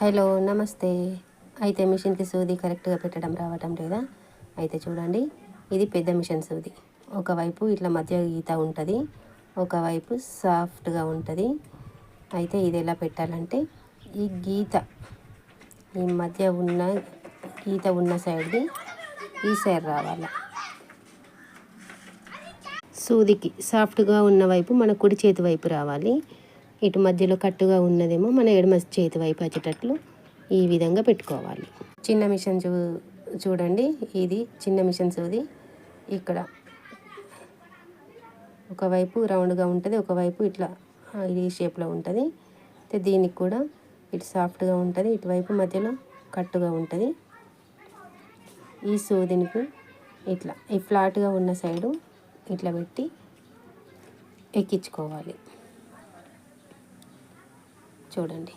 Hello నమస్తే. అయితే మిషన్కి సూది కరెక్ట్గా పెట్టడం రావటం లేదా? అయితే చూడండి, ఇది పెద్ద మిషన్ సూది. ఒకవైపు ఇట్లా మధ్య గీత ఉంటుంది, ఒకవైపు సాఫ్ట్గా ఉంటుంది. అయితే ఇది ఎలా పెట్టాలంటే, ఈ గీత ఈ మధ్య ఉన్న గీత ఉన్న సైడ్ది ఈ సైడ్ రావాలి. సూదికి సాఫ్ట్గా ఉన్న వైపు మన కుడి చేతి వైపు రావాలి. ఇటు మధ్యలో కట్టుగా ఉన్నదేమో మన ఎడమ చేతి వైపు వచ్చేటట్లు ఈ విధంగా పెట్టుకోవాలి. చిన్న మిషన్ చూడండి, ఇది చిన్న మిషన్ సూది. ఇక్కడ ఒకవైపు రౌండ్గా ఉంటుంది, ఒకవైపు ఇట్లా ఈ షేప్లో ఉంటుంది. దీనికి కూడా ఇటు సాఫ్ట్గా ఉంటుంది, ఇటువైపు మధ్యలో కట్టుగా ఉంటుంది. ఈ సూదినికి ఇట్లా ఈ ఫ్లాట్గా ఉన్న సైడు ఇట్లా పెట్టి ఎక్కించుకోవాలి. చూడండి.